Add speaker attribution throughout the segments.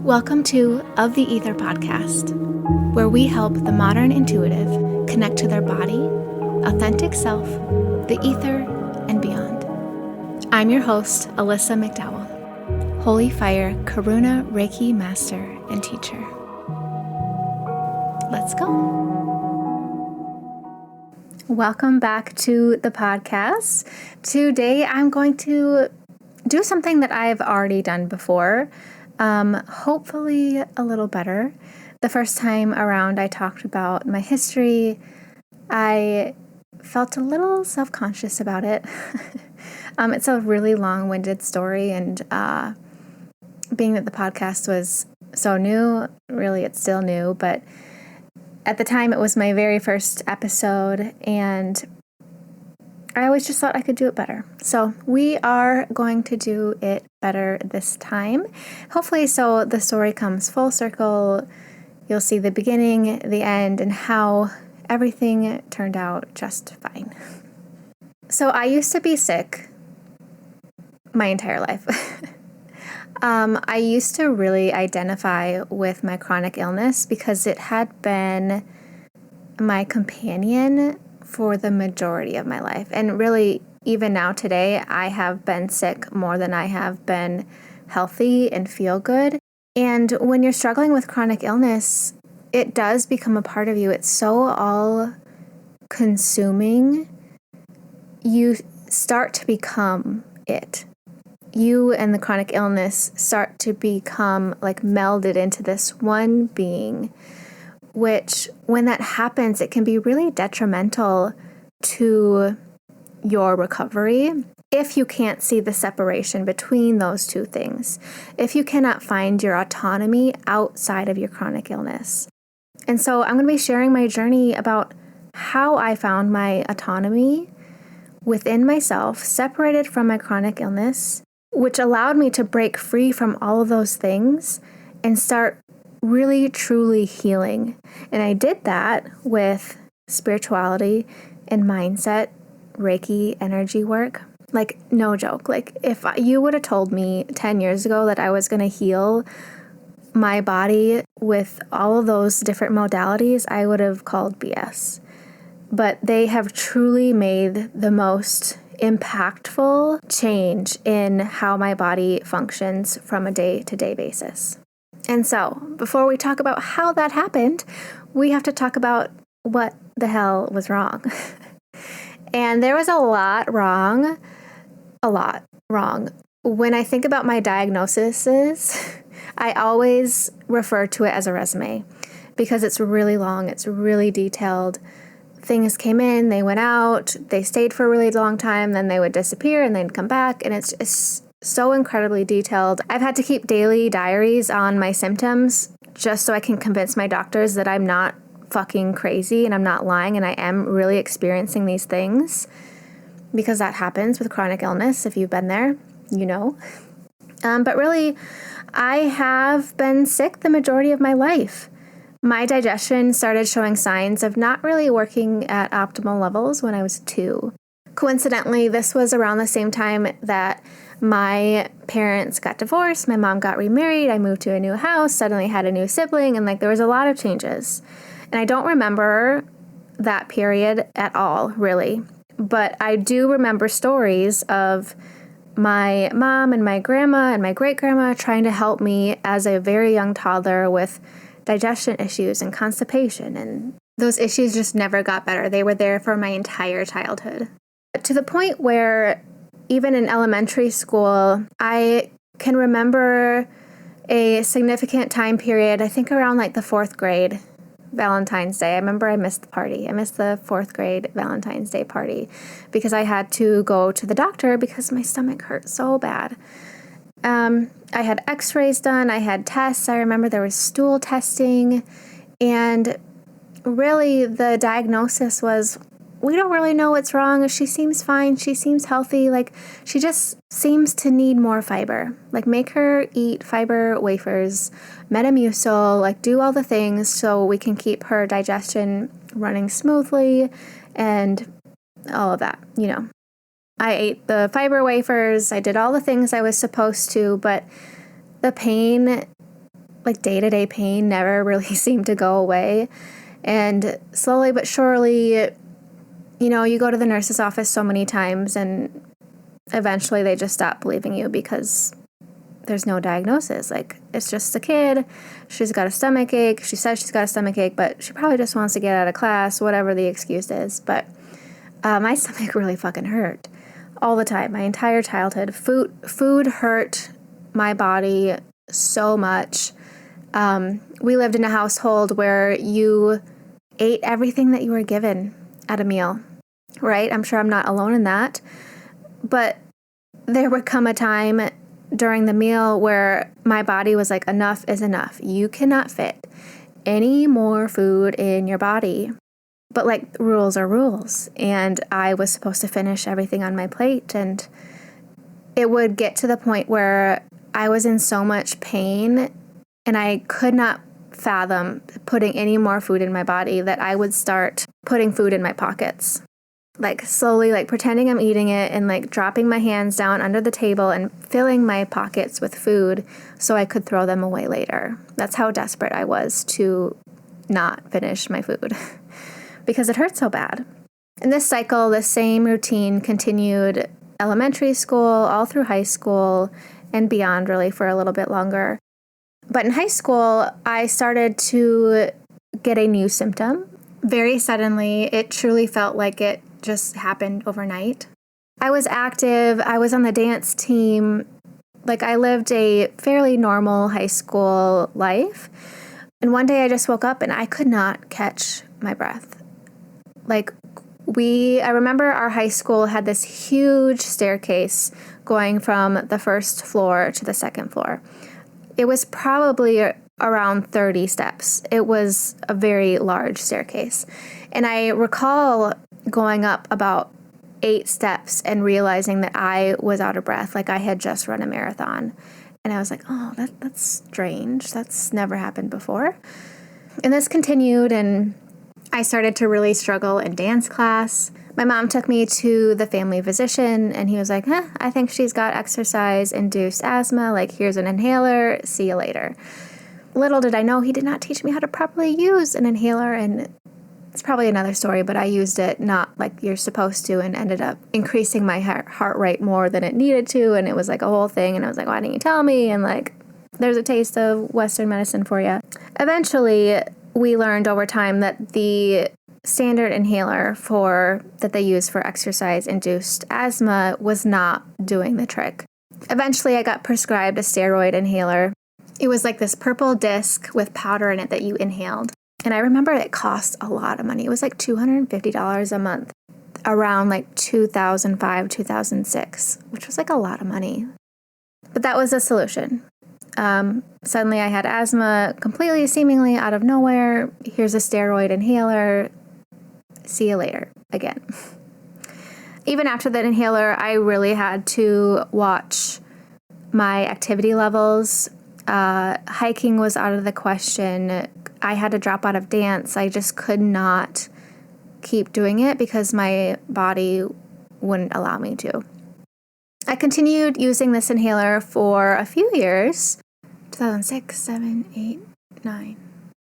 Speaker 1: Welcome to Of the Ether podcast, where we help the modern intuitive connect to their body, authentic self, the ether, and beyond. I'm your host, Alyssa McDowell, Holy Fire Karuna Reiki Master and Teacher. Let's go. Welcome back to the podcast. Today I'm going to do something that I've already done before. Hopefully a little better. The first time around I talked about my history, I felt a little self-conscious about it. It's a really long-winded story, and being that the podcast was so new, really it's still new, but at the time it was my very first episode, and I always just thought I could do it better. So we are going to do it better this time. Hopefully, so the story comes full circle. You'll see the beginning, the end, and how everything turned out just fine. So I used to be sick my entire life. I used to really identify with my chronic illness because it had been my companion for the majority of my life. And really, even now today, I have been sick more than I have been healthy and feel good. And when you're struggling with chronic illness, it does become a part of you. It's so all-consuming. You start to become it. You and the chronic illness start to become like melded into this one being, which when that happens, it can be really detrimental to your recovery if you can't see the separation between those two things, if you cannot find your autonomy outside of your chronic illness. And so I'm going to be sharing my journey about how I found my autonomy within myself, separated from my chronic illness, which allowed me to break free from all of those things and start really, truly healing. And I did that with spirituality and mindset, Reiki, energy work. Like, no joke. Like, if you would have told me 10 years ago that I was going to heal my body with all of those different modalities, I would have called BS. But they have truly made the most impactful change in how my body functions from a day-to-day basis. And so, before we talk about how that happened, we have to talk about what the hell was wrong. And there was a lot wrong. When I think about my diagnoses, I always refer to it as a resume because it's really long, it's really detailed. Things came in, they went out, they stayed for a really long time, then they would disappear and they'd come back, and it's so incredibly detailed. I've had to keep daily diaries on my symptoms just so I can convince my doctors that I'm not fucking crazy and I'm not lying and I am really experiencing these things, because that happens with chronic illness. If you've been there, you know. But really, I have been sick the majority of my life. My digestion started showing signs of not really working at optimal levels when I was 2. Coincidentally, this was around the same time that my parents got divorced, my mom got remarried, I moved to a new house, suddenly had a new sibling, and there was a lot of changes. And I don't remember that period at all, really. But I do remember stories of my mom and my grandma and my great-grandma trying to help me as a very young toddler with digestion issues and constipation, and those issues just never got better. They were there for my entire childhood. To the point where even in elementary school, I can remember a significant time period, I think around the 4th grade Valentine's Day. I remember I missed the party. I missed the 4th grade Valentine's Day party because I had to go to the doctor because my stomach hurt so bad. I had x-rays done, I had tests, I remember there was stool testing, and really the diagnosis was, we don't really know what's wrong. She seems fine, she seems healthy, she just seems to need more fiber. Make her eat fiber wafers, Metamucil, do all the things so we can keep her digestion running smoothly and all of that, you know. I ate the fiber wafers, I did all the things I was supposed to, but the pain like day-to-day pain never really seemed to go away. And slowly but surely, you go to the nurse's office so many times and eventually they just stop believing you because there's no diagnosis. Like, it's just a kid. She's got a stomach ache. She says she's got a stomach ache, but she probably just wants to get out of class, whatever the excuse is. But my stomach really fucking hurt all the time. My entire childhood. Food hurt my body so much. We lived in a household where you ate everything that you were given at a meal, right? I'm sure I'm not alone in that. But there would come a time during the meal where my body was like, enough is enough. You cannot fit any more food in your body. But like, rules are rules. And I was supposed to finish everything on my plate. And it would get to the point where I was in so much pain and I could not fathom putting any more food in my body that I would start putting food in my pockets. Like slowly, like pretending I'm eating it and like dropping my hands down under the table and filling my pockets with food so I could throw them away later. That's how desperate I was to not finish my food because it hurt so bad. And this cycle, this same routine continued elementary school, all through high school, and beyond really for a little bit longer. But in high school, I started to get a new symptom. Very suddenly, it truly felt like it just happened overnight. I was active. I was on the dance team. Like, I lived a fairly normal high school life. And one day I just woke up and I could not catch my breath. Like, I remember our high school had this huge staircase going from the first floor to the second floor. It was probably around 30 steps. It was a very large staircase. And I recall going up about 8 steps and realizing that I was out of breath, like I had just run a marathon. And I was like, oh, that's strange. That's never happened before. And this continued, and I started to really struggle in dance class. My mom took me to the family physician, and he was like, I think she's got exercise-induced asthma. Like, here's an inhaler. See you later. Little did I know, he did not teach me how to properly use an inhaler, and it's probably another story, but I used it not like you're supposed to and ended up increasing my heart rate more than it needed to, and it was like a whole thing, and I was like, why didn't you tell me? And like, there's a taste of Western medicine for you. Eventually, we learned over time that the standard inhaler that they use for exercise-induced asthma was not doing the trick. Eventually, I got prescribed a steroid inhaler. It was like this purple disc with powder in it that you inhaled. And I remember it cost a lot of money. It was like $250 a month, around like 2005, 2006, which was like a lot of money. But that was a solution. Suddenly I had asthma completely seemingly out of nowhere. Here's a steroid inhaler. See you later again. Even after that inhaler, I really had to watch my activity levels. Hiking was out of the question. I had to drop out of dance. I just could not keep doing it because my body wouldn't allow me to. I continued using this inhaler for a few years. 2006, 7, 8, 9.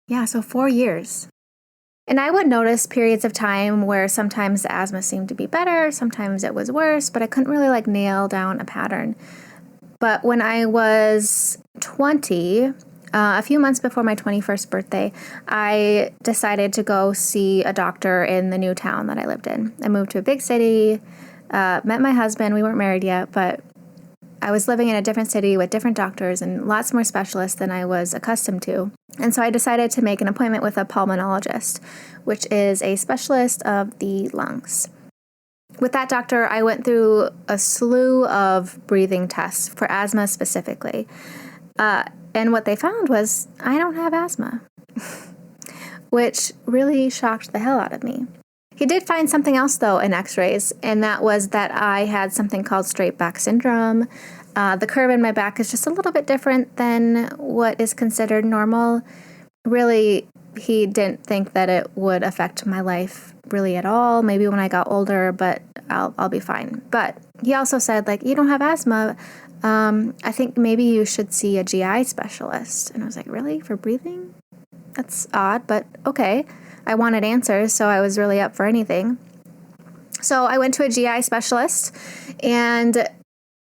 Speaker 1: Yeah, so 4 years. And I would notice periods of time where sometimes the asthma seemed to be better, sometimes it was worse, but I couldn't really like nail down a pattern. But when I was 20, a few months before my 21st birthday, I decided to go see a doctor in the new town that I lived in. I moved to a big city, met my husband. We weren't married yet, but I was living in a different city with different doctors and lots more specialists than I was accustomed to. And so I decided to make an appointment with a pulmonologist, which is a specialist of the lungs. With that doctor, I went through a slew of breathing tests for asthma specifically. And what they found was I don't have asthma, which really shocked the hell out of me. He did find something else, though, in x-rays, and that was that I had something called straight back syndrome. The curve in my back is just a little bit different than what is considered normal. Really, he didn't think that it would affect my life really at all. Maybe when I got older, but I'll be fine. But he also said, like, you don't have asthma, I think maybe you should see a GI specialist. And I was like, really? For breathing? That's odd, but okay. I wanted answers, so I was really up for anything. So I went to a GI specialist and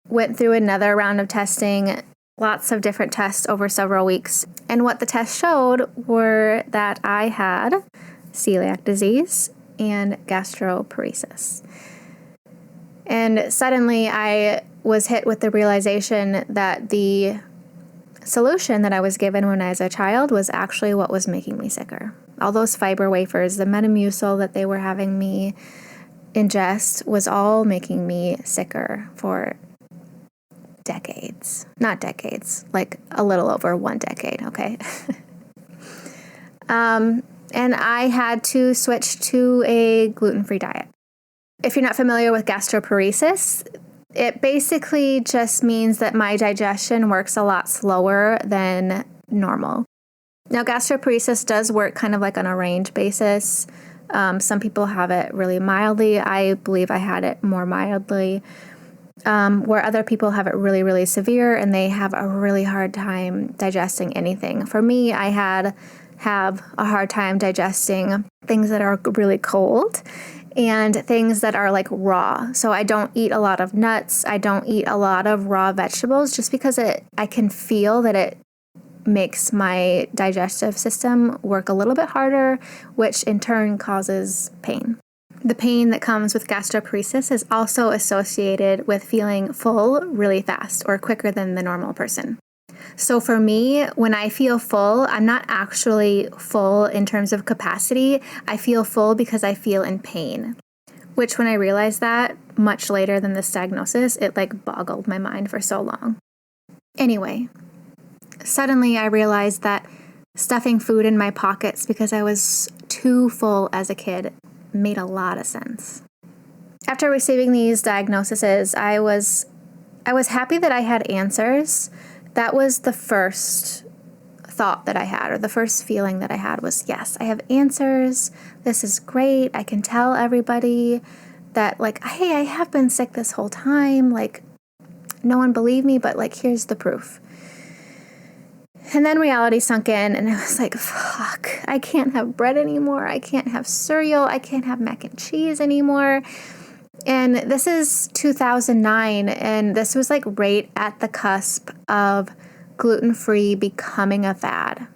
Speaker 1: went through another round of testing, lots of different tests over several weeks. And what the test showed were that I had celiac disease and gastroparesis. And suddenly I was hit with the realization that the solution that I was given when I was a child was actually what was making me sicker. All those fiber wafers, the Metamucil that they were having me ingest was all making me sicker for decades. Not decades, like a little over 1 decade, okay? And I had to switch to a gluten-free diet. If you're not familiar with gastroparesis, it basically just means that my digestion works a lot slower than normal. Now, gastroparesis does work kind of like on a range basis. Some people have it really mildly. I believe I had it more mildly, where other people have it really, really severe and they have a really hard time digesting anything. For me, I have a hard time digesting things that are really cold and things that are like raw. So I don't eat a lot of nuts. I don't eat a lot of raw vegetables just because I can feel that it makes my digestive system work a little bit harder, which in turn causes pain. The pain that comes with gastroparesis is also associated with feeling full really fast or quicker than the normal person. So for me, when I feel full, I'm not actually full in terms of capacity. I feel full because I feel in pain, which when I realized that much later than this diagnosis, it like boggled my mind for so long. Anyway, suddenly I realized that stuffing food in my pockets because I was too full as a kid made a lot of sense. After receiving these diagnoses, I was happy that I had answers. That was the first thought that I had, or the first feeling that I had was, yes, I have answers. This is great. I can tell everybody that, like, hey, I have been sick this whole time. Like, no one believed me, but, like, here's the proof. And then reality sunk in, and I was like, fuck, I can't have bread anymore. I can't have cereal. I can't have mac and cheese anymore. And this is 2009, and this was like right at the cusp of gluten-free becoming a fad.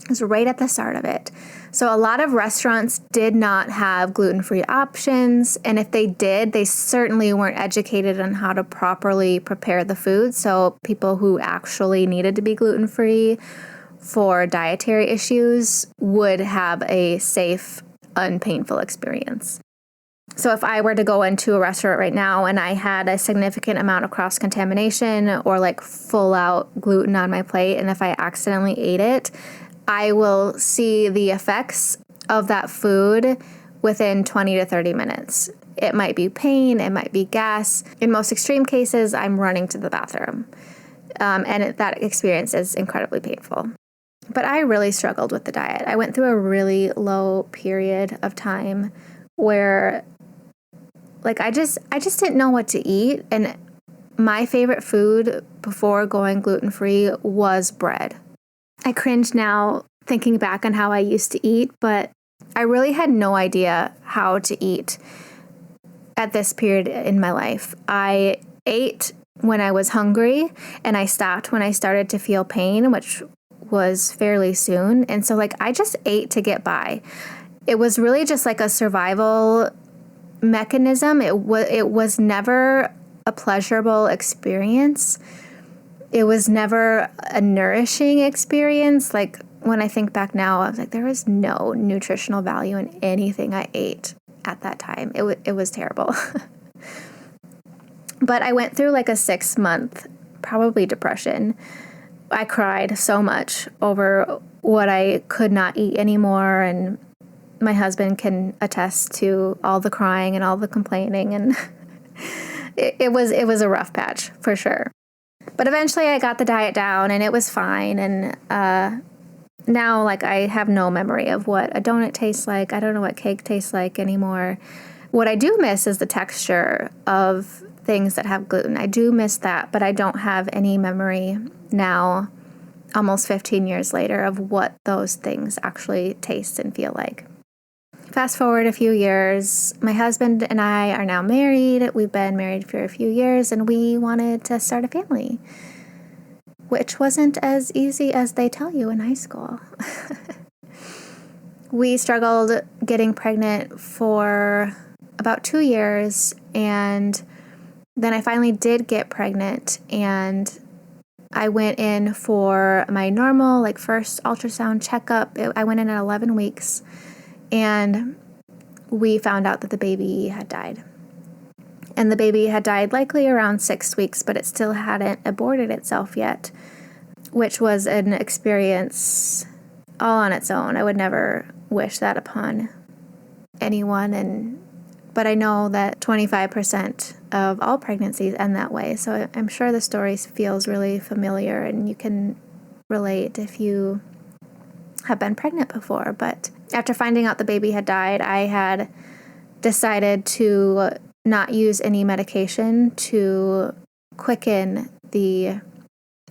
Speaker 1: It was right at the start of it. So a lot of restaurants did not have gluten-free options, and if they did, they certainly weren't educated on how to properly prepare the food. So people who actually needed to be gluten-free for dietary issues would have a safe, unpainful experience. So if I were to go into a restaurant right now and I had a significant amount of cross-contamination or like full-out gluten on my plate, and if I accidentally ate it, I will see the effects of that food within 20 to 30 minutes. It might be pain, it might be gas. In most extreme cases, I'm running to the bathroom. That experience is incredibly painful. But I really struggled with the diet. I went through a really low period of time where like I just didn't know what to eat, and my favorite food before going gluten-free was bread. I cringe now thinking back on how I used to eat, but I really had no idea how to eat at this period in my life. I ate when I was hungry, and I stopped when I started to feel pain, which was fairly soon. And so like I just ate to get by. It was really just like a survival mechanism. It was never a pleasurable experience. It was never a nourishing experience. Like when I think back now, I was like, there was no nutritional value in anything I ate at that time. It was terrible. But I went through like a 6-month, probably depression. I cried so much over what I could not eat anymore, and my husband can attest to all the crying and all the complaining, and it was a rough patch for sure. But eventually I got the diet down and it was fine, and now like I have no memory of what a donut tastes like. I don't know what cake tastes like anymore. What I do miss is the texture of things that have gluten. I do miss that, but I don't have any memory now, almost 15 years later, of what those things actually taste and feel like. Fast forward a few years, my husband and I are now married. We've been married for a few years, and we wanted to start a family, which wasn't as easy as they tell you in high school. We struggled getting pregnant for about 2 years, and then I finally did get pregnant, and I went in for my normal, first ultrasound checkup. I went in at 11 weeks, and we found out that the baby had died. And the baby had died likely around 6 weeks, but it still hadn't aborted itself yet, which was an experience all on its own. I would never wish that upon anyone, but I know that 25% of all pregnancies end that way, so I'm sure the story feels really familiar, and you can relate if you have been pregnant before. But after finding out the baby had died, I had decided to not use any medication to quicken the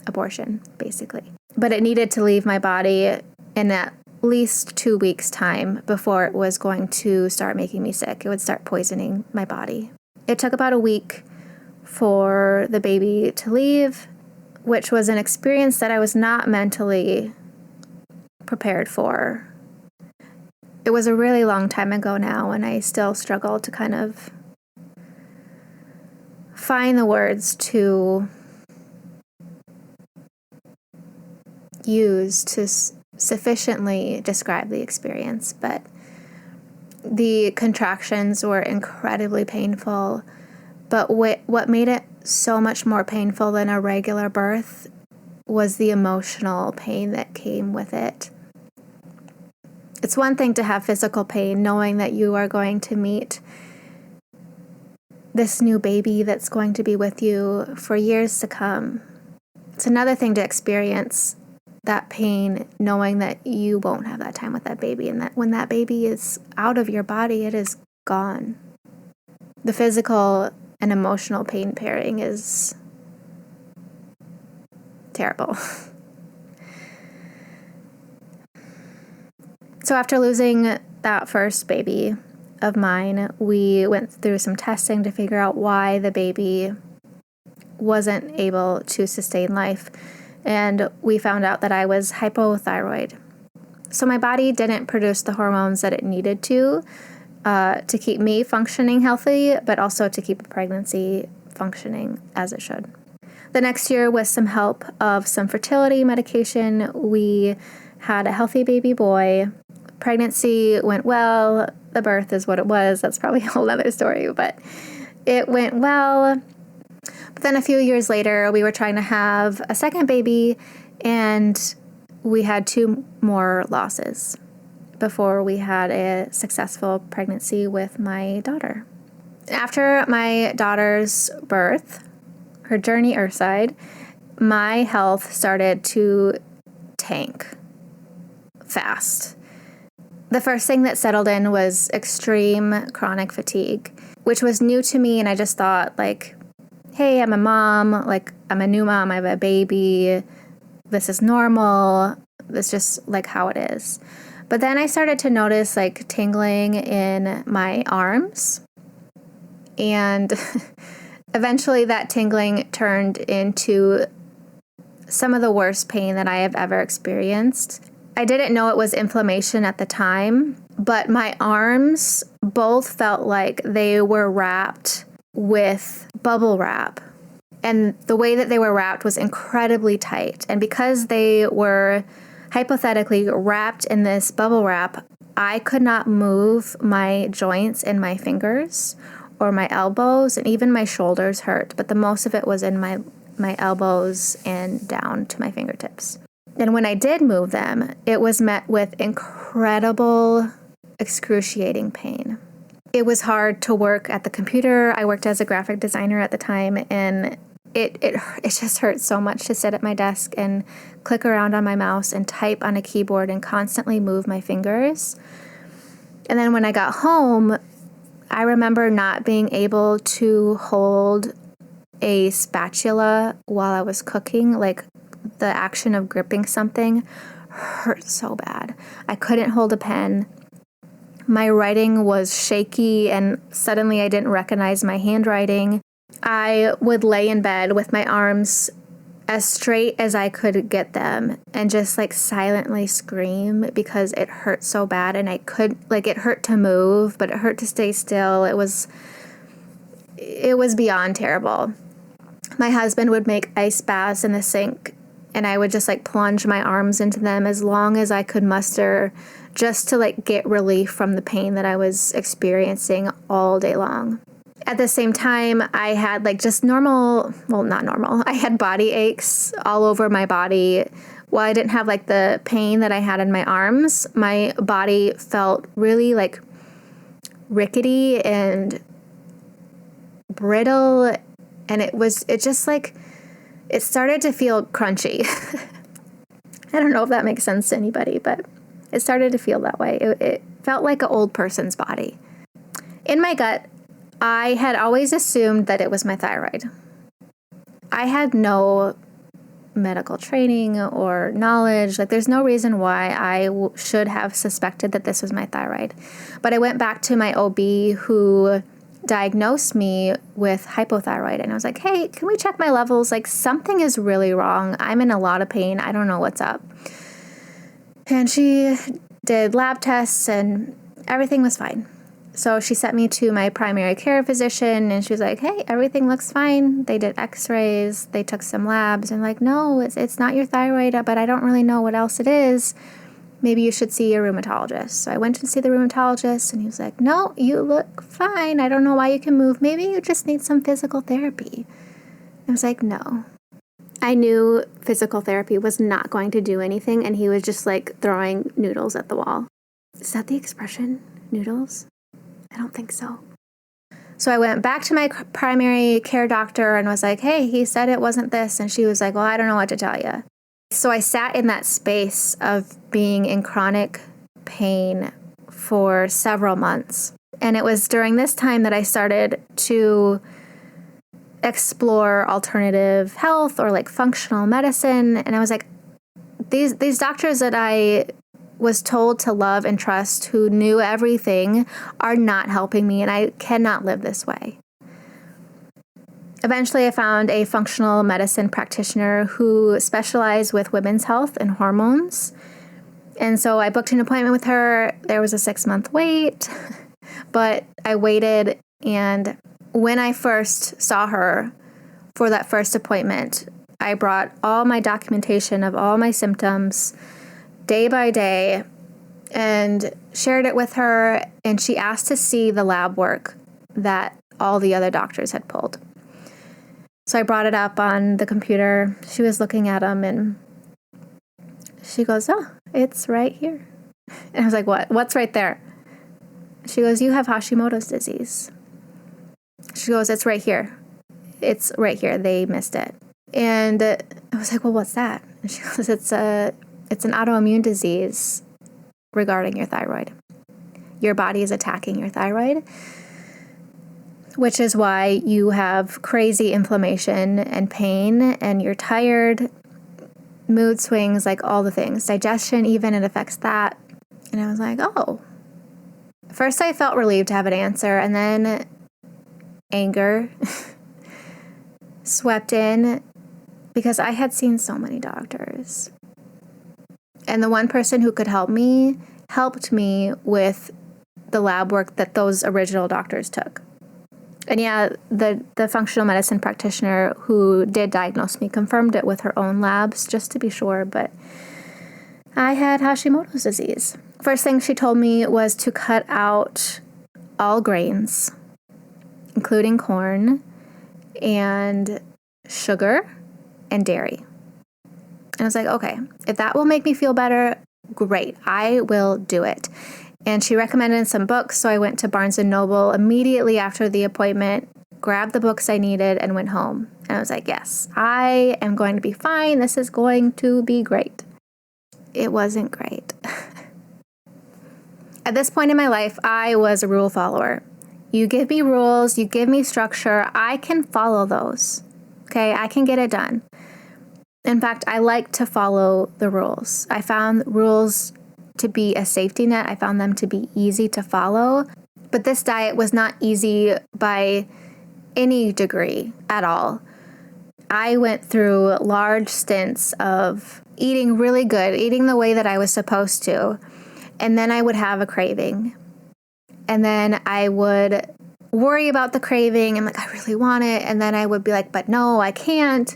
Speaker 1: abortion, basically. But it needed to leave my body in at least 2 weeks' time before it was going to start making me sick. It would start poisoning my body. It took about a week for the baby to leave, which was an experience that I was not mentally prepared for. It was a really long time ago now, and I still struggle to kind of find the words to use to sufficiently describe the experience. But the contractions were incredibly painful. But what made it so much more painful than a regular birth was the emotional pain that came with it. It's one thing to have physical pain, knowing that you are going to meet this new baby that's going to be with you for years to come. It's another thing to experience that pain, knowing that you won't have that time with that baby, and that when that baby is out of your body, it is gone. The physical and emotional pain pairing is terrible. So after losing that first baby of mine, we went through some testing to figure out why the baby wasn't able to sustain life. And we found out that I was hypothyroid. So my body didn't produce the hormones that it needed to keep me functioning healthy, but also to keep a pregnancy functioning as it should. The next year, with some help of some fertility medication, we had a healthy baby boy. Pregnancy went well. The birth is what it was. That's probably a whole other story, but it went well. But then a few years later, we were trying to have a second baby, and we had 2 more losses before we had a successful pregnancy with my daughter. After my daughter's birth, her journey earthside, my health started to tank fast. The first thing that settled in was extreme chronic fatigue, which was new to me, and I just thought, hey, I'm a mom, I'm a new mom, I have a baby, this is normal, it's just how it is. But then I started to notice tingling in my arms, and eventually that tingling turned into some of the worst pain that I have ever experienced. I didn't know it was inflammation at the time, but my arms both felt like they were wrapped with bubble wrap. And the way that they were wrapped was incredibly tight. And because they were hypothetically wrapped in this bubble wrap, I could not move my joints in my fingers or my elbows, and even my shoulders hurt. But the most of it was in my elbows and down to my fingertips. And when I did move them, it was met with incredible, excruciating pain. It was hard to work at the computer. I worked as a graphic designer at the time, and it just hurt so much to sit at my desk and click around on my mouse and type on a keyboard and constantly move my fingers. And then when I got home, I remember not being able to hold a spatula while I was cooking, like the action of gripping something hurt so bad. I couldn't hold a pen. My writing was shaky, and suddenly I didn't recognize my handwriting. I would lay in bed with my arms as straight as I could get them and just like silently scream because it hurt so bad. And it hurt to move, but it hurt to stay still. It was beyond terrible. My husband would make ice baths in the sink, and I would just like plunge my arms into them as long as I could muster, just to like get relief from the pain that I was experiencing all day long. At the same time, I had like just not normal. I had body aches all over my body. While I didn't have like the pain that I had in my arms, my body felt really like rickety and brittle. And it started to feel crunchy. I don't know if that makes sense to anybody, but it started to feel that way. It felt like an old person's body. In my gut, I had always assumed that it was my thyroid. I had no medical training or knowledge. Like, there's no reason why I should have suspected that this was my thyroid. But I went back to my OB who diagnosed me with hypothyroid. And I was like, hey, can we check my levels? Like, something is really wrong. I'm in a lot of pain. I don't know what's up. And she did lab tests and everything was fine. So she sent me to my primary care physician, and she was like, hey, everything looks fine. They did x-rays. They took some labs. And like, no, it's not your thyroid, but I don't really know what else it is. Maybe you should see your rheumatologist. So I went to see the rheumatologist, and he was like, no, you look fine. I don't know why you can move. Maybe you just need some physical therapy. I was like, no. I knew physical therapy was not going to do anything, and he was just like throwing noodles at the wall. Is that the expression? Noodles? I don't think so. So I went back to my primary care doctor and was like, hey, he said it wasn't this. And she was like, well, I don't know what to tell you. So I sat in that space of being in chronic pain for several months. And it was during this time that I started to explore alternative health or like functional medicine. And I was like, these doctors that I was told to love and trust, who knew everything, are not helping me, and I cannot live this way. Eventually, I found a functional medicine practitioner who specialized with women's health and hormones. And so I booked an appointment with her. There was a 6-month wait, but I waited. And when I first saw her for that first appointment, I brought all my documentation of all my symptoms day by day and shared it with her. And she asked to see the lab work that all the other doctors had pulled. So I brought it up on the computer. She was looking at them and she goes, oh, it's right here. And I was like, what? What's right there? She goes, you have Hashimoto's disease. She goes, it's right here. It's right here. They missed it. And I was like, well, what's that? And she goes, it's an autoimmune disease regarding your thyroid. Your body is attacking your thyroid, which is why you have crazy inflammation and pain, and you're tired, mood swings, like all the things. Digestion even, it affects that. And I was like, oh. First I felt relieved to have an answer, and then anger swept in because I had seen so many doctors. And the one person who could help me helped me with the lab work that those original doctors took. And yeah, the functional medicine practitioner who did diagnose me confirmed it with her own labs, just to be sure, but I had Hashimoto's disease. First thing she told me was to cut out all grains, including corn and sugar and dairy. And I was like, okay, if that will make me feel better, great, I will do it. And she recommended some books, so I went to Barnes & Noble immediately after the appointment, grabbed the books I needed, and went home. And I was like, yes, I am going to be fine. This is going to be great. It wasn't great. At this point in my life, I was a rule follower. You give me rules, you give me structure, I can follow those. Okay, I can get it done. In fact, I like to follow the rules. I found rules to be a safety net. I found them to be easy to follow. But this diet was not easy by any degree at all. I went through large stints of eating really good, eating the way that I was supposed to. And then I would have a craving. And then I would worry about the craving. I'm like, I really want it. And then I would be like, but no, I can't.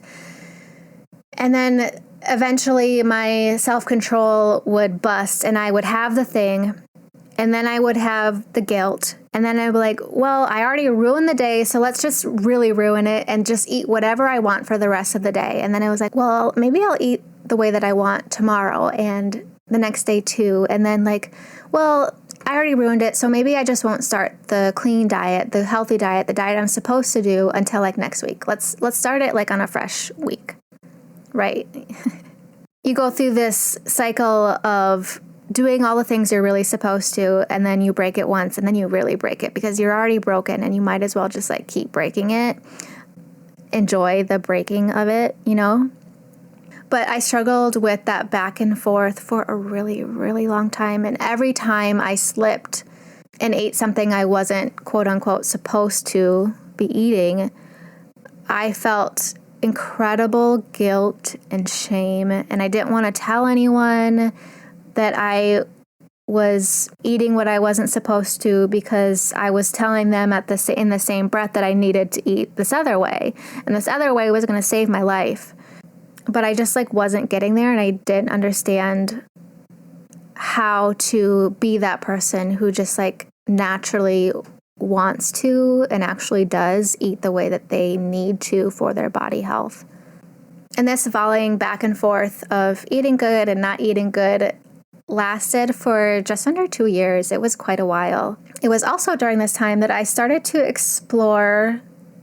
Speaker 1: And then eventually my self-control would bust and I would have the thing. And then I would have the guilt. And then I'd be like, well, I already ruined the day, so let's just really ruin it and just eat whatever I want for the rest of the day. And then I was like, well, maybe I'll eat the way that I want tomorrow and the next day too. And then like, well, I already ruined it, so maybe I just won't start the clean diet, the healthy diet, the diet I'm supposed to do until like next week. Let's start it like on a fresh week, right? You go through this cycle of doing all the things you're really supposed to, and then you break it once, and then you really break it because you're already broken, and you might as well just like keep breaking it. Enjoy the breaking of it, you know? But I struggled with that back and forth for a really, really long time. And every time I slipped and ate something I wasn't, quote unquote, supposed to be eating, I felt incredible guilt and shame. And I didn't want to tell anyone that I was eating what I wasn't supposed to because I was telling them in the same breath that I needed to eat this other way. And this other way was going to save my life. But I just like wasn't getting there, and I didn't understand how to be that person who just like naturally wants to and actually does eat the way that they need to for their body health. And this volleying back and forth of eating good and not eating good lasted for just under 2 years. It was quite a while. It was also during this time that I started to explore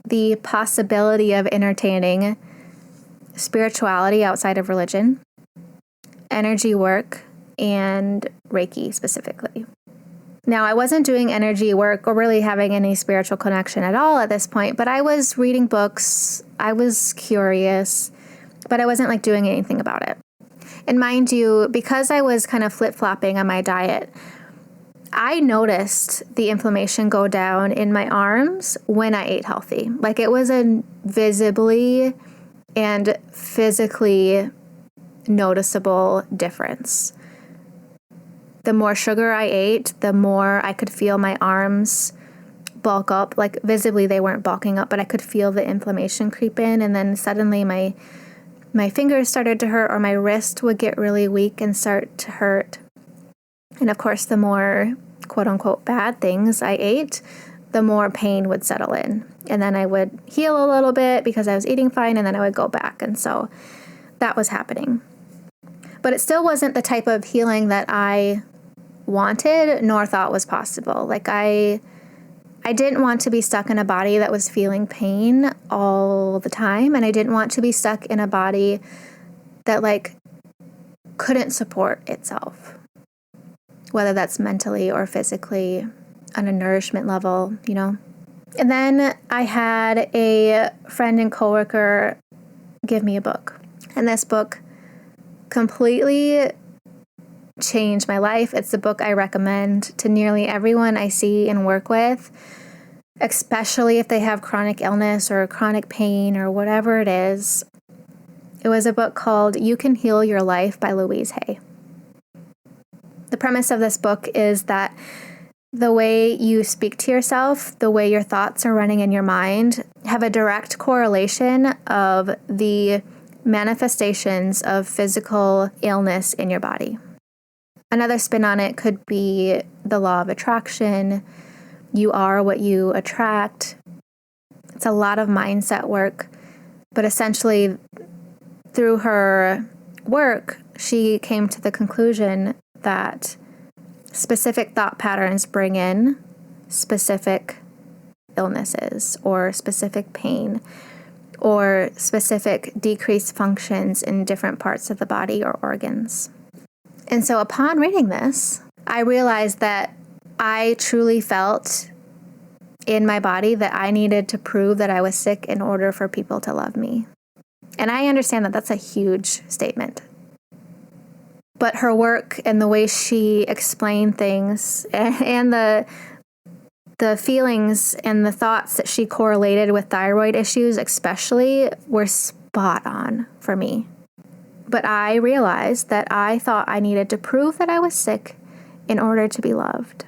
Speaker 1: the possibility of entertaining spirituality outside of religion, energy work, and Reiki specifically. Now, I wasn't doing energy work or really having any spiritual connection at all at this point, but I was reading books, I was curious, but I wasn't like doing anything about it. And mind you, because I was kind of flip-flopping on my diet, I noticed the inflammation go down in my arms when I ate healthy. Like it was a visibly and physically noticeable difference. The more sugar I ate, the more I could feel my arms bulk up. Like visibly they weren't bulking up, but I could feel the inflammation creep in. And then suddenly my fingers started to hurt, or my wrist would get really weak and start to hurt. And of course, the more quote unquote bad things I ate, the more pain would settle in. And then I would heal a little bit because I was eating fine, and then I would go back. And so that was happening. But it still wasn't the type of healing that I wanted nor thought was possible. Like I didn't want to be stuck in a body that was feeling pain all the time. And I didn't want to be stuck in a body that like couldn't support itself, whether that's mentally or physically on a nourishment level, you know. And then I had a friend and coworker give me a book. And this book completely changed my life. It's the book I recommend to nearly everyone I see and work with, especially if they have chronic illness or chronic pain or whatever it is. It was a book called You Can Heal Your Life by Louise Hay. The premise of this book is that the way you speak to yourself, the way your thoughts are running in your mind, have a direct correlation of the manifestations of physical illness in your body. Another spin on it could be the law of attraction. You are what you attract. It's a lot of mindset work, but essentially through her work, she came to the conclusion that specific thought patterns bring in specific illnesses or specific pain or specific decreased functions in different parts of the body or organs. And so upon reading this, I realized that I truly felt in my body that I needed to prove that I was sick in order for people to love me. And I understand that that's a huge statement. But her work and the way she explained things and the feelings and the thoughts that she correlated with thyroid issues especially were spot on for me. But I realized that I thought I needed to prove that I was sick in order to be loved,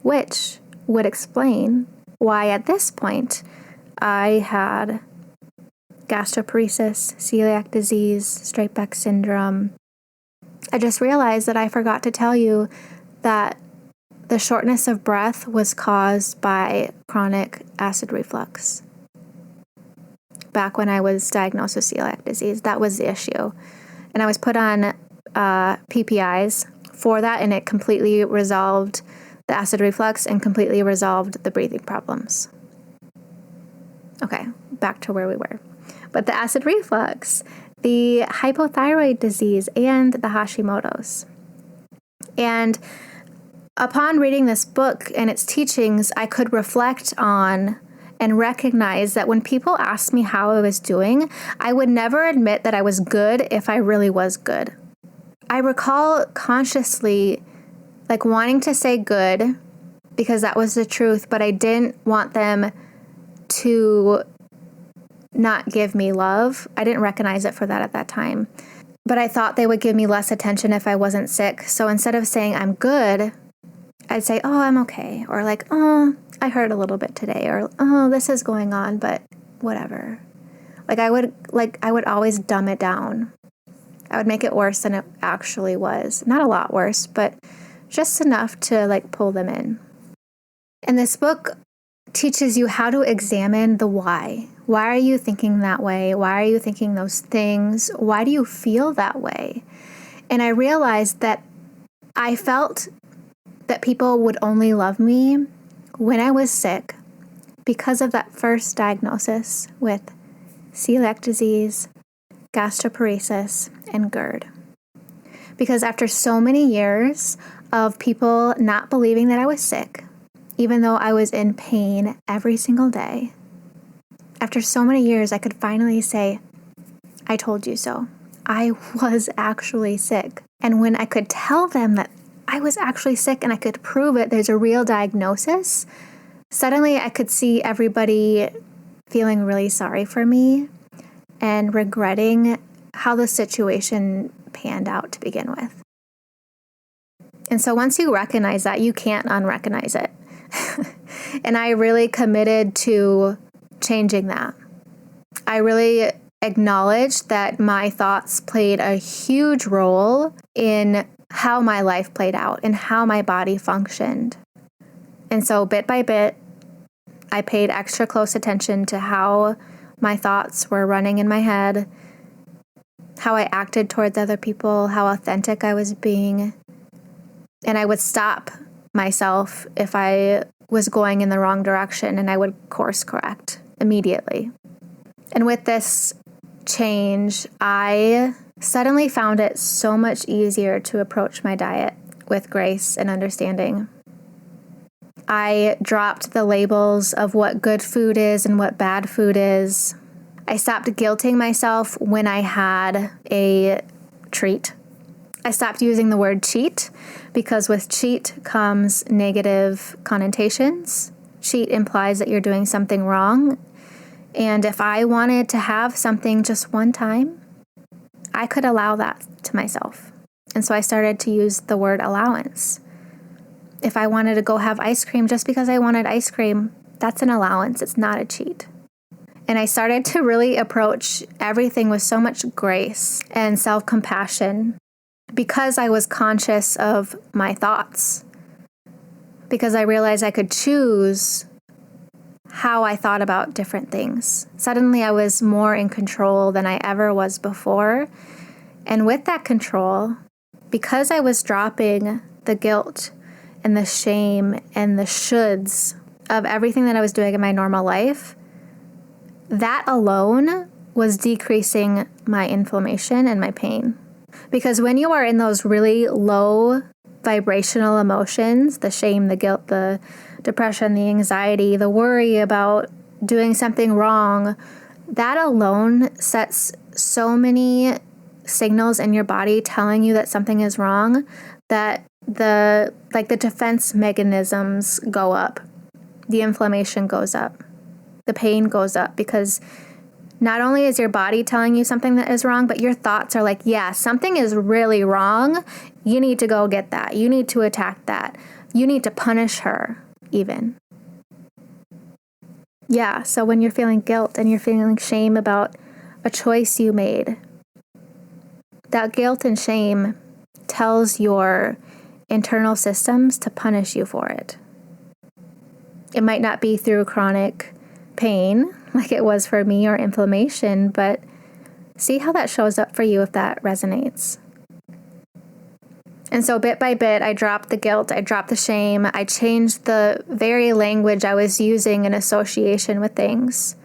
Speaker 1: which would explain why at this point I had gastroparesis, celiac disease, straight back syndrome. I just realized that I forgot to tell you that the shortness of breath was caused by chronic acid reflux. Back when I was diagnosed with celiac disease, that was the issue. And I was put on PPIs for that, and it completely resolved the acid reflux and completely resolved the breathing problems. Okay, back to where we were. But the acid reflux, the hypothyroid disease, and the Hashimoto's. And upon reading this book and its teachings, I could reflect on and recognize that when people asked me how I was doing, I would never admit that I was good if I really was good. I recall consciously wanting to say good because that was the truth, but I didn't want them to not give me love. I didn't recognize it for that at that time. But I thought they would give me less attention if I wasn't sick. So instead of saying I'm good, I'd say, oh, I'm okay. Or oh, I hurt a little bit today. Or, oh, this is going on, but whatever. I would always dumb it down. I would make it worse than it actually was. Not a lot worse, but just enough to pull them in. And this book teaches you how to examine the why. Why are you thinking that way? Why are you thinking those things? Why do you feel that way? And I realized that I felt that people would only love me when I was sick because of that first diagnosis with celiac disease, gastroparesis, and GERD. Because after so many years of people not believing that I was sick, even though I was in pain every single day, after so many years, I could finally say, I told you so. I was actually sick. And when I could tell them that I was actually sick and I could prove it, there's a real diagnosis, suddenly I could see everybody feeling really sorry for me and regretting how the situation panned out to begin with. And so once you recognize that, you can't unrecognize it. And I really committed to changing that. I really acknowledged that my thoughts played a huge role in how my life played out and how my body functioned. And so bit by bit, I paid extra close attention to how my thoughts were running in my head, how I acted towards other people, how authentic I was being. And I would stop myself if I was going in the wrong direction, and I would course correct immediately. And with this change, I suddenly found it so much easier to approach my diet with grace and understanding. I dropped the labels of what good food is and what bad food is. I stopped guilting myself when I had a treat. I stopped using the word cheat because with cheat comes negative connotations. Cheat implies that you're doing something wrong. And if I wanted to have something just one time, I could allow that to myself. And so I started to use the word allowance. If I wanted to go have ice cream just because I wanted ice cream, that's an allowance. It's not a cheat. And I started to really approach everything with so much grace and self-compassion because I was conscious of my thoughts. Because I realized I could choose how I thought about different things. Suddenly I was more in control than I ever was before. And with that control, because I was dropping the guilt and the shame and the shoulds of everything that I was doing in my normal life, that alone was decreasing my inflammation and my pain. Because when you are in those really low vibrational emotions, the shame, the guilt, the depression, the anxiety, the worry about doing something wrong, that alone sets so many signals in your body telling you that something is wrong that the defense mechanisms go up. The inflammation goes up. The pain goes up because not only is your body telling you something that is wrong, but your thoughts are like, yeah, something is really wrong. You need to go get that. You need to attack that. You need to punish her, even. Yeah, so when you're feeling guilt and you're feeling shame about a choice you made, that guilt and shame tells your internal systems to punish you for it. It might not be through chronic pain like it was for me or inflammation, but see how that shows up for you if that resonates. And so bit by bit, I dropped the guilt, I dropped the shame, I changed the very language I was using in association with things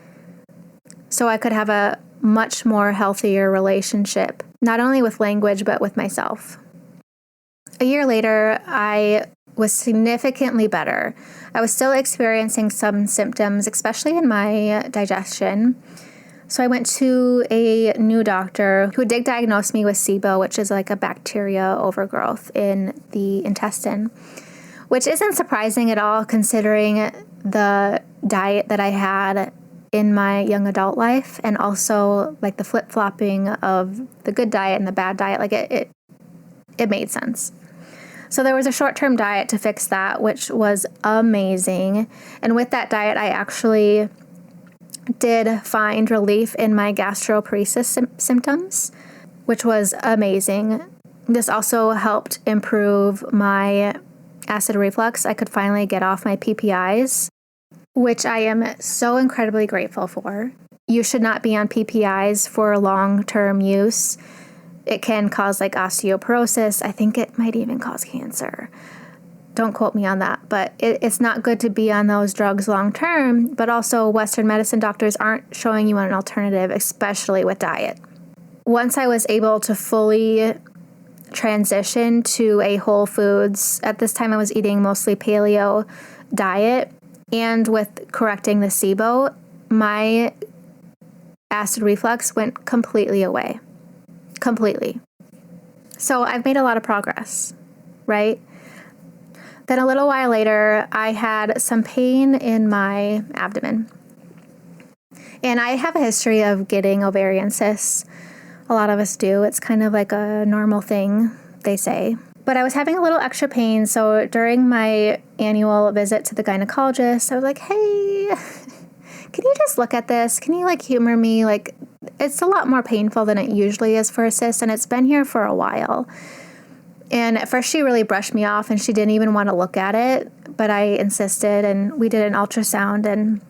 Speaker 1: so I could have a much more healthier relationship, not only with language, but with myself. A year later, I was significantly better. I was still experiencing some symptoms, especially in my digestion. So I went to a new doctor who did diagnose me with SIBO, which is like a bacteria overgrowth in the intestine, which isn't surprising at all considering the diet that I had in my young adult life, and also like the flip-flopping of the good diet and the bad diet. Like it made sense. So there was a short-term diet to fix that, which was amazing. And with that diet, I actually did find relief in my gastroparesis symptoms, which was amazing. This also helped improve my acid reflux. I could finally get off my PPIs, which I am so incredibly grateful for. You should not be on PPIs for long-term use. It can cause like osteoporosis. I think it might even cause cancer. Don't quote me on that, but it's not good to be on those drugs long-term, but also Western medicine doctors aren't showing you an alternative, especially with diet. Once I was able to fully transition to a whole foods, at this time I was eating mostly paleo diet, and with correcting the SIBO, my acid reflux went completely away. Completely. So I've made a lot of progress, right? Then a little while later, I had some pain in my abdomen. And I have a history of getting ovarian cysts. A lot of us do. It's kind of like a normal thing, they say. But I was having a little extra pain, so during my annual visit to the gynecologist, I was like, hey, can you just look at this? Can you like humor me? Like, it's a lot more painful than it usually is for a cyst, and it's been here for a while. And at first she really brushed me off and she didn't even want to look at it, but I insisted, and we did an ultrasound, and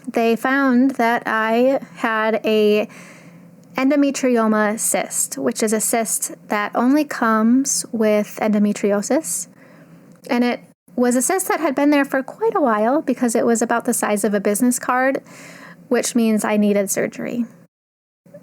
Speaker 1: they found that I had a endometrioma cyst, which is a cyst that only comes with endometriosis. And it was a cyst that had been there for quite a while because it was about the size of a business card, which means I needed surgery.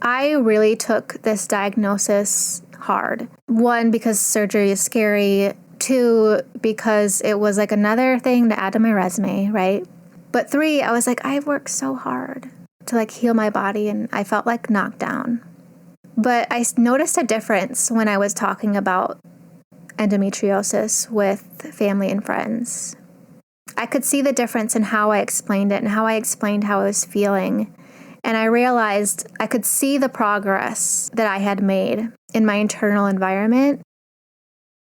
Speaker 1: I really took this diagnosis hard. 1, because surgery is scary. 2, because it was like another thing to add to my resume, right? But 3, I was like, I've worked so hard to like heal my body, and I felt like knocked down. But I noticed a difference when I was talking about endometriosis with family and friends. I could see the difference in how I explained it and how I explained how I was feeling. And I realized I could see the progress that I had made in my internal environment,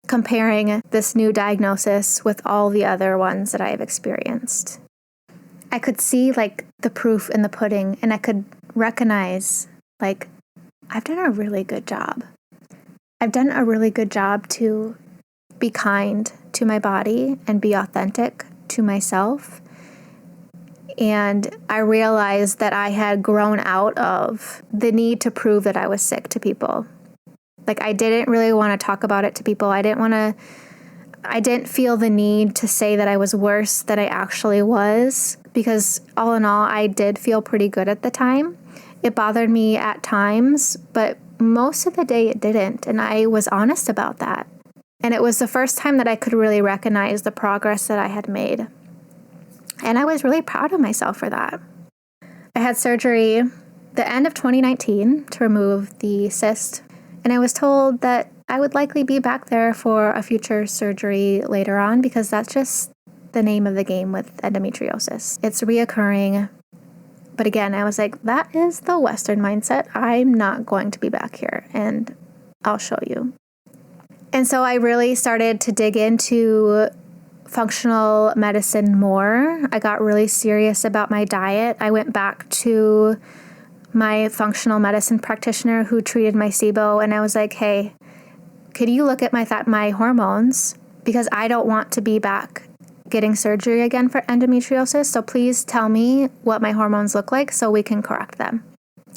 Speaker 1: comparing this new diagnosis with all the other ones that I have experienced. I could see like the proof in the pudding, and I could recognize like, I've done a really good job. I've done a really good job to be kind to my body and be authentic to myself. And I realized that I had grown out of the need to prove that I was sick to people. Like, I didn't really want to talk about it to people. I didn't feel the need to say that I was worse than I actually was, because all in all, I did feel pretty good at the time. It bothered me at times, but most of the day it didn't. And I was honest about that. And it was the first time that I could really recognize the progress that I had made. And I was really proud of myself for that. I had surgery the end of 2019 to remove the cyst, and I was told that I would likely be back there for a future surgery later on because that's just the name of the game with endometriosis. It's reoccurring. But again, I was like, that is the Western mindset. I'm not going to be back here, and I'll show you. And so I really started to dig into functional medicine more. I got really serious about my diet. I went back to my functional medicine practitioner who treated my SIBO, and I was like, hey, could you look at my hormones? Because I don't want to be back getting surgery again for endometriosis. So please tell me what my hormones look like so we can correct them.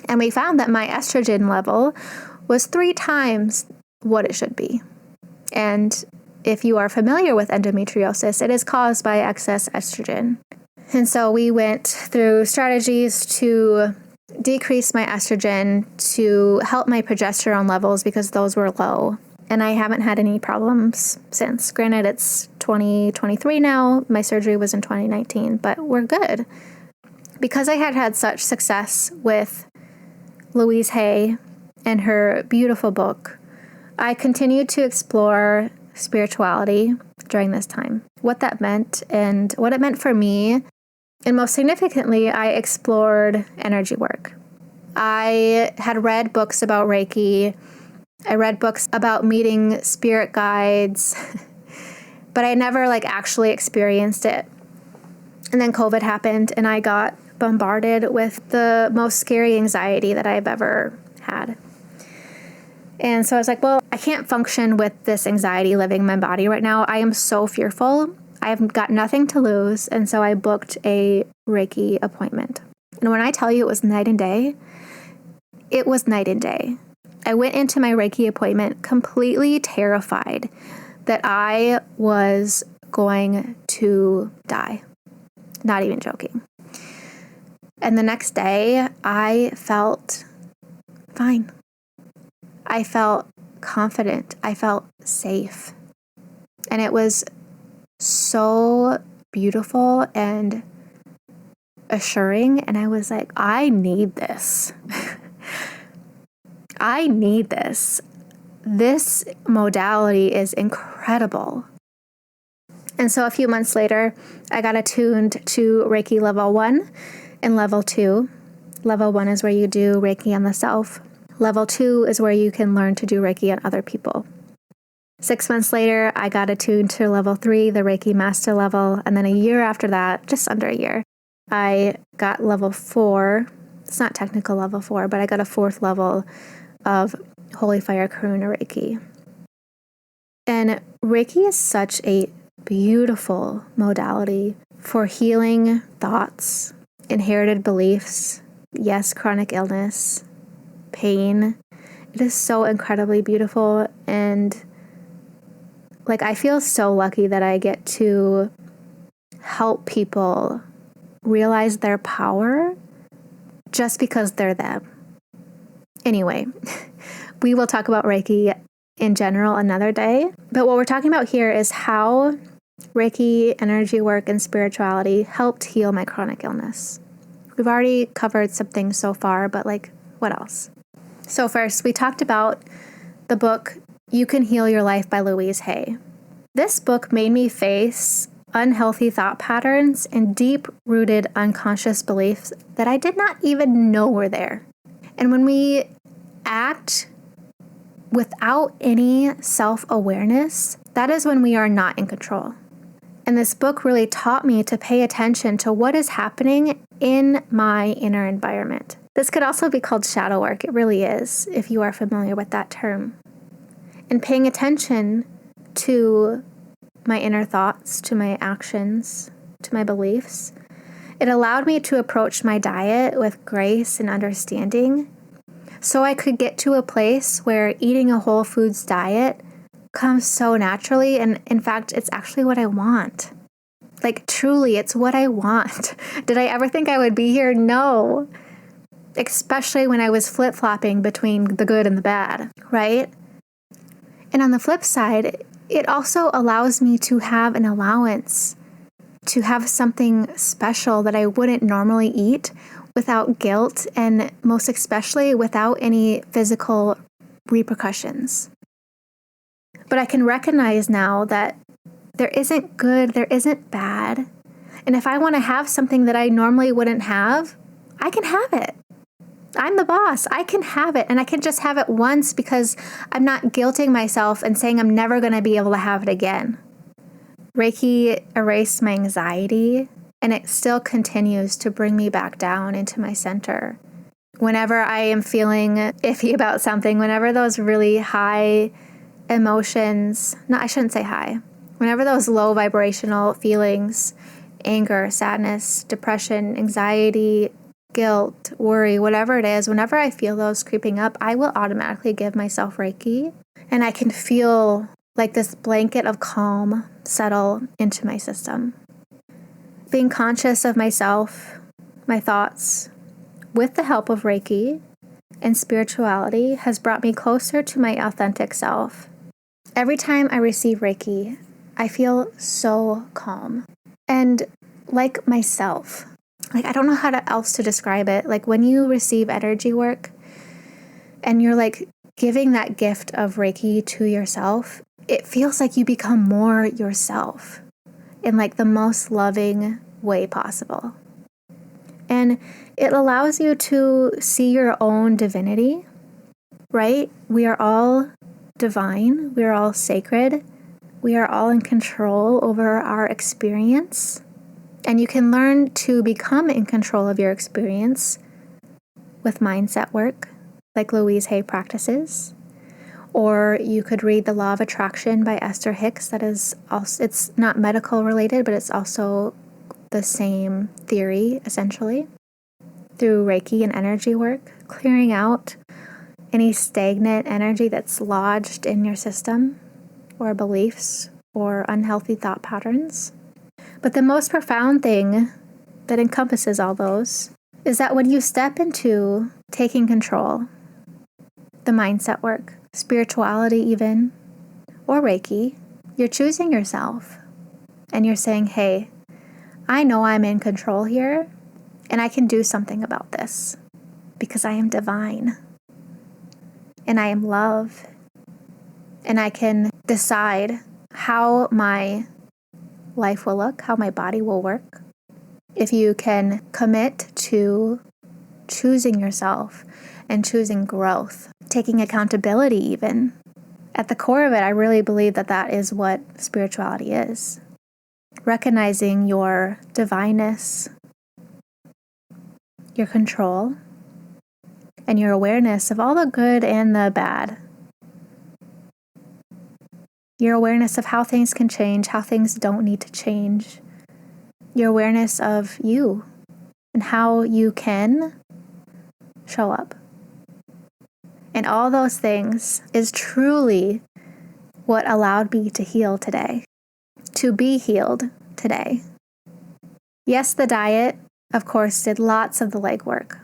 Speaker 1: And we found that my estrogen level was 3 times what it should be. And if you are familiar with endometriosis, it is caused by excess estrogen. And so we went through strategies to decrease my estrogen to help my progesterone levels because those were low. And I haven't had any problems since. Granted, it's 2023 now. My surgery was in 2019, but we're good. Because I had had such success with Louise Hay and her beautiful book, I continued to explore spirituality during this time, what that meant and what it meant for me. And most significantly, I explored energy work. I had read books about Reiki. I read books about meeting spirit guides, but I never actually experienced it. And then COVID happened and I got bombarded with the most scary anxiety that I've ever had. And so I was like, well, I can't function with this anxiety living in my body right now. I am so fearful. I've got nothing to lose. And so I booked a Reiki appointment. And when I tell you it was night and day, it was night and day. I went into my Reiki appointment completely terrified that I was going to die. Not even joking. And the next day, I felt fine. I felt confident. I felt safe. And it was so beautiful and assuring. And I was like, I need this. I need this. This modality is incredible. And so a few months later, I got attuned to Reiki level 1 and level 2. Level 1 is where you do Reiki on the self. Level 2 is where you can learn to do Reiki on other people. 6 months later, I got attuned to level 3, the Reiki master level. And then a year after that, just under a year, I got level 4. It's not technical level 4, but I got a 4th level of Holy Fire Karuna Reiki. And Reiki is such a beautiful modality for healing thoughts, inherited beliefs, yes, chronic illness, pain. It is so incredibly beautiful. And I feel so lucky that I get to help people realize their power just because they're them. Anyway, we will talk about Reiki in general another day. But what we're talking about here is how Reiki, energy work, and spirituality helped heal my chronic illness. We've already covered some things so far, but what else? So first, we talked about the book, You Can Heal Your Life by Louise Hay. This book made me face unhealthy thought patterns and deep-rooted unconscious beliefs that I did not even know were there. And when we act without any self-awareness, that is when we are not in control. And this book really taught me to pay attention to what is happening in my inner environment. This could also be called shadow work. It really is, if you are familiar with that term. And paying attention to my inner thoughts, to my actions, to my beliefs, it allowed me to approach my diet with grace and understanding, so I could get to a place where eating a whole foods diet comes so naturally. And in fact, it's actually what I want. Truly, it's what I want. Did I ever think I would be here? No. Especially when I was flip-flopping between the good and the bad, right? And on the flip side, it also allows me to have an allowance to have something special that I wouldn't normally eat without guilt, and most especially without any physical repercussions. But I can recognize now that there isn't good, there isn't bad. And if I want to have something that I normally wouldn't have, I can have it. I'm the boss. I can have it. And I can just have it once because I'm not guilting myself and saying I'm never going to be able to have it again. Reiki erased my anxiety, and it still continues to bring me back down into my center. Whenever I am feeling iffy about something, whenever those really high emotions, no, I shouldn't say high, whenever those low vibrational feelings, anger, sadness, depression, anxiety, guilt, worry, whatever it is, whenever I feel those creeping up, I will automatically give myself Reiki, and I can feel like this blanket of calm settle into my system. Being conscious of myself, my thoughts, with the help of Reiki and spirituality has brought me closer to my authentic self. Every time I receive Reiki, I feel so calm and like myself. Like, I don't know how else to describe it. Like, when you receive energy work and you're like giving that gift of Reiki to yourself, it feels like you become more yourself in like the most loving way possible. And it allows you to see your own divinity, right? We are all divine. We are all sacred. We are all in control over our experience. And you can learn to become in control of your experience with mindset work, like Louise Hay practices. Or you could read The Law of Attraction by Esther Hicks. That is also, it's not medical related, but it's also the same theory, essentially. Through Reiki and energy work, clearing out any stagnant energy that's lodged in your system, or beliefs, or unhealthy thought patterns. But the most profound thing that encompasses all those is that when you step into taking control, the mindset work, spirituality even, or Reiki, you're choosing yourself. And you're saying, hey, I know I'm in control here, and I can do something about this because I am divine, and I am love, and I can decide how my life will look, how my body will work. If you can commit to choosing yourself and choosing growth, taking accountability even. At the core of it, I really believe that that is what spirituality is. Recognizing your divineness, your control, and your awareness of all the good and the bad. Your awareness of how things can change, how things don't need to change. Your awareness of you and how you can show up. And all those things is truly what allowed me to heal today, to be healed today. Yes, the diet, of course, did lots of the legwork.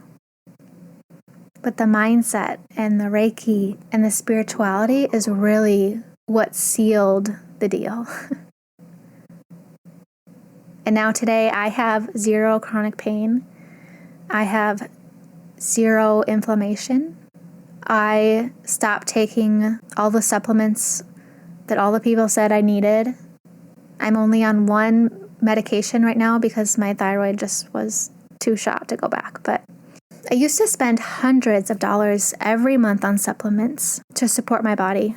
Speaker 1: But the mindset and the Reiki and the spirituality is really what sealed the deal. And now today I have zero chronic pain. I have zero inflammation. I stopped taking all the supplements that all the people said I needed. I'm only on one medication right now because my thyroid just was too shot to go back. But I used to spend hundreds of dollars every month on supplements to support my body.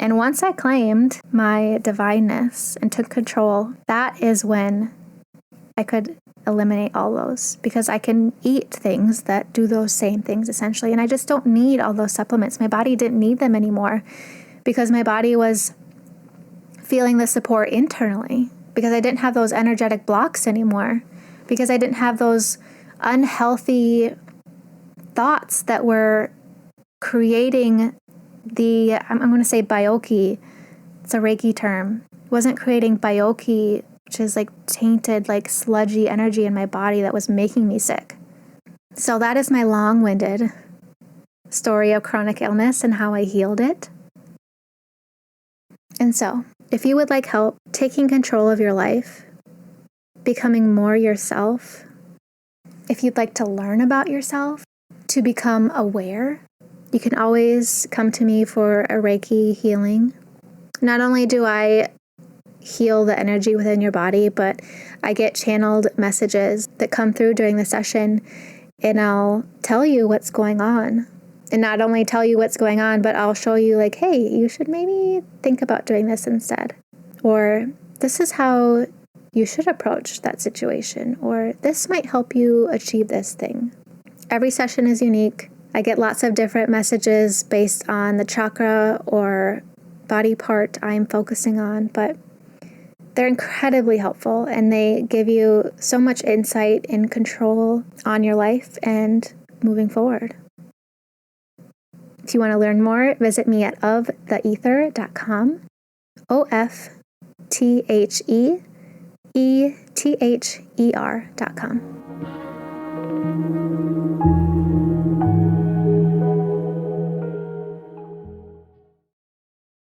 Speaker 1: And once I claimed my divineness and took control, that is when I could eliminate all those, because I can eat things that do those same things essentially. And I just don't need all those supplements. My body didn't need them anymore because my body was feeling the support internally, because I didn't have those energetic blocks anymore, because I didn't have those unhealthy thoughts that were creating I'm going to say bioki. It's a Reiki term. It wasn't creating bioki, which is like tainted, like sludgy energy in my body that was making me sick. So that is my long-winded story of chronic illness and how I healed it. And so, if you would like help taking control of your life, becoming more yourself, if you'd like to learn about yourself, to become aware, you can always come to me for a Reiki healing. Not only do I heal the energy within your body, but I get channeled messages that come through during the session, and I'll tell you what's going on. And not only tell you what's going on, but I'll show you like, hey, you should maybe think about doing this instead. Or this is how you should approach that situation. Or this might help you achieve this thing. Every session is unique. I get lots of different messages based on the chakra or body part I'm focusing on, but they're incredibly helpful, and they give you so much insight and control on your life and moving forward. If you want to learn more, visit me at oftheether.com, OFTHEETHER.com.